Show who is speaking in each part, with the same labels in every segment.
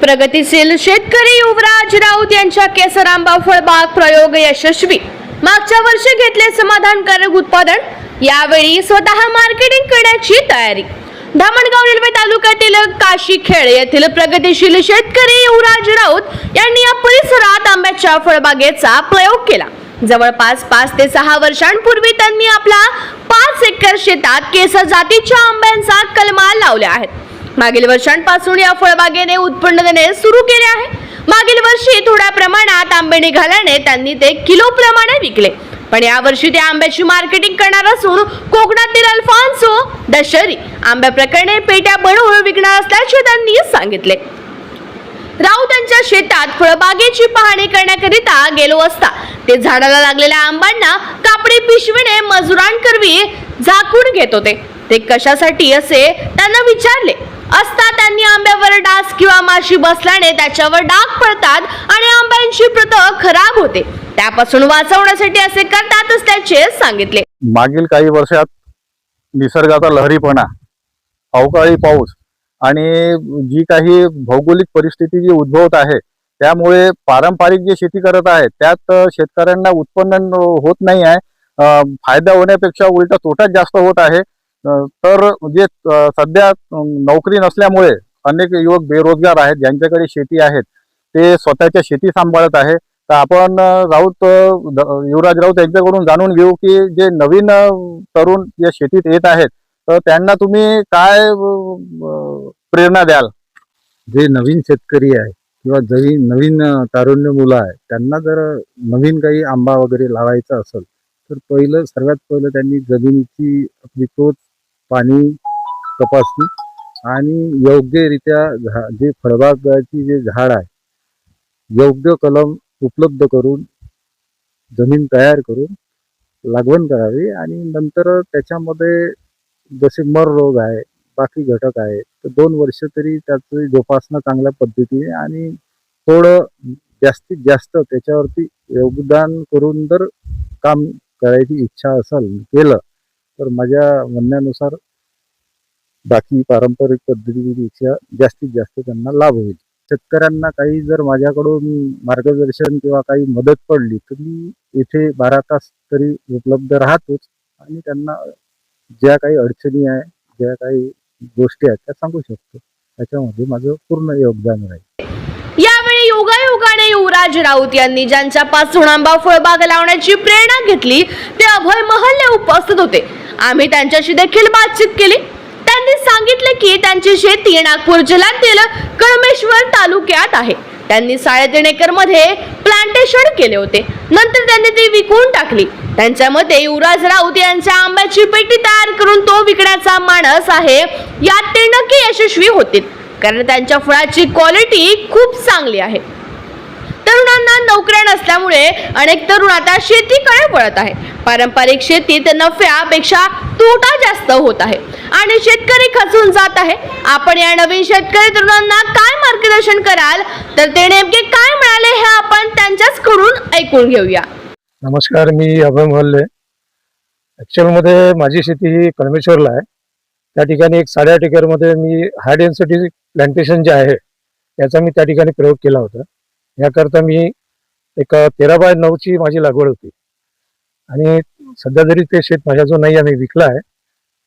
Speaker 1: प्रगतीशील शेतकरी युवराज राऊत यांच्या केसर आंबा फळबाग प्रयोग यशस्वी। मागच्या वर्षी घेतले समाधानकारक उत्पादन, यावेळी स्वतः मार्केटिंग करण्याची तयारी। धामणगाव रेल्वे तालुक्यातील काशीखेड येथील प्रगतीशील शेतकरी युवराज राऊत यांनी या परिसरात आंब्याच्या फळबागेचा प्रयोग केला। जवळपास 5 ते 6 वर्षांपूर्वी त्यांनी आपल्या 5 एकर शेतात केसर जातीच्या आंब्यांचा कलमा लावल्या आहेत। मागील वर्षांपासून या फळबागेने उत्पन्न देणे सुरू केले आहे। मागील वर्षी थोड्या प्रमाणात आंबे निघाल्याने त्यांनी ते किलो प्रमाणे विकले, पण या वर्षी ते आंब्याची मार्केटिंग करणार असून कोकणातील अल्फान्सो दशहरी आंब्या प्रकरणे पेट्या बनवून विकणार असल्याचे त्यांनी सांगितले। राऊत यांच्या शेतात फळबागेची पाहणी करण्याकरिता गेलो असता ते झाडाला लागलेल्या आंब्यांना कापडी पिशवीने मजुरांकरवी झाकून घेत होते। ते कशासाठी असे त्यांना विचारले असता त्यांनी आंब्यावर डास किंवा माशी बसल्याने त्याच्यावर डाग पडतात आणि आंब्यांची प्रत खराब होते, त्यापासून वाचवण्यासाठी असे करतात असल्याचे सांगितले।
Speaker 2: मागील काही वर्षात निसर्गाचा लहरीपणा, अवकाळी पाऊस आणि जी काही भौगोलिक परिस्थिती जी उद्भवत आहे त्यामुळे पारंपरिक जे शेती करत आहेत त्यात शेतकऱ्यांना उत्पन्न होत नाही आहे। फायदा होण्यापेक्षा उलटा तोटाच जास्त होत आहे। तर जे सध्या नोकरी नसल्यामुळे अनेक युवक बेरोजगार आहेत, ज्यांच्याकडे शेती आहेत ते स्वतःच्या शेती सांभाळत आहे। तर आपण युवराज राऊत यांच्याकडून जाणून घेऊ की जे नवीन तरुण या शेतीत येत आहेत तर त्यांना तुम्ही काय प्रेरणा द्याल?
Speaker 3: जे नवीन शेतकरी आहे किंवा जे नवीन तारुण्य मुलं आहे त्यांना जर नवीन काही आंबा वगैरे लावायचा असेल तर सर्वात पहिलं त्यांनी जमिनीची आपली तोच, पाणी, तपासणी आणि योग्यरित्या जे फळबागाची जे झाड आहे योग्य कलम उपलब्ध करून जमीन तयार करून लागवण करावी आणि नंतर त्याच्यामध्ये जसे मर रोग आहे, बाकी घटक आहे तर 2 वर्ष तरी त्याची जोपासना चांगल्या पद्धतीने आणि थोडं जास्तीत जास्त त्याच्यावरती योगदान करून जर काम करायची इच्छा असेल केलं तर माझ्या म्हणण्यानुसार बाकी पारंपरिक पद्धतीपेक्षा जास्तीत जास्त त्यांना लाभ होईल। शेतकऱ्यांना काही जर माझ्याकडून मार्गदर्शन किंवा काही मदत पडली तर मी इथे 12 तास तरी उपलब्ध राहतोच आणि त्यांना ज्या काही अडचणी आहे, ज्या काही गोष्टी आहेत त्या सांगू शकतो। त्याच्यामध्ये माझं पूर्ण योगदान राहील।
Speaker 1: यावेळी योगायोगाने युवराज राऊत यांनी ज्यांच्यापासून आंबा फळबाग लावण्याची प्रेरणा घेतली ते अभय महल्ले उपस्थित होते। आम्ही त्यांच्याशी देखील बातचीत केली। त्यांनी सांगितले की त्यांची शेती नागपूर जिल्ह्यातील कळमेश्वर तालुक्यात आहे। त्यांनी 3.5 एकर मध्ये प्लांटेशन केले होते, नंतर त्यांनी ती विकून टाकली। त्यांच्या मते युवराज राऊत यांच्या आंब्याची पेटी तयार करून तो विकण्याचा मानस आहे, यात ते नक्की यशस्वी होतील, कारण त्यांच्या फळाची क्वालिटी खूप चांगली आहे। तरुणांना नोकऱ्या नसल्यामुळे अनेक तरुण आता शेतीकडे वळत आहे। पारंपरिक शेतीत नफ्यापेक्षा तोटा जास्त होत आहे आणि शेतकरी खचून जात आहे। आपण या नवीन शेतकरी तरुणांना काय मार्गदर्शन कराल, तर ते नेमके काय म्हणाले हे आपण त्यांच्याकडून ऐकून घेऊया।
Speaker 3: नमस्कार, मी अभय महल्ले। ॲक्च्युअलमध्ये माझी शेती ही कळमेश्वरला आहे। त्या ठिकाणी एक 8.5 एकरमध्ये मी हाय डेन्सिटी प्लांटेशन जे आहे याचा मी त्या ठिकाणी प्रयोग केला होता। याकरता मी एक 13x9ची माझी लागवड होती आणि सध्या जरी ते शेत माझ्याजवळ नाही आहे, मी विकला आहे,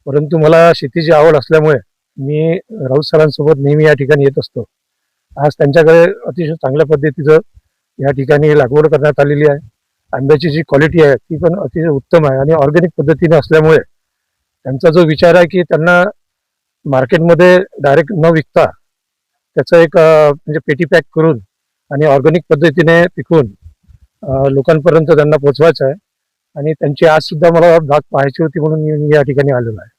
Speaker 3: परंतु मला शेतीची आवड असल्यामुळे मी राऊत सरांसोबत नेहमी या ठिकाणी येत असतो। आज त्यांच्याकडे अतिशय चांगल्या पद्धतीचं या ठिकाणी लागवड करण्यात आलेली आहे। आंब्याची जी क्वालिटी आहे ती पण अतिशय उत्तम आहे आणि ऑर्गॅनिक पद्धतीने असल्यामुळे त्यांचा जो विचार आहे की त्यांना मार्केटमध्ये डायरेक्ट न विकता त्याचं एक म्हणजे पेटी पॅक करून आणि ऑर्गॅनिक पद्धतीने पिकवून लोकांपर्यंत त्यांना पोहोचवायचं आहे आणि त्यांची आज सुद्धा मला बाग पाहायची होती म्हणून मी या ठिकाणी आलेलो आहे।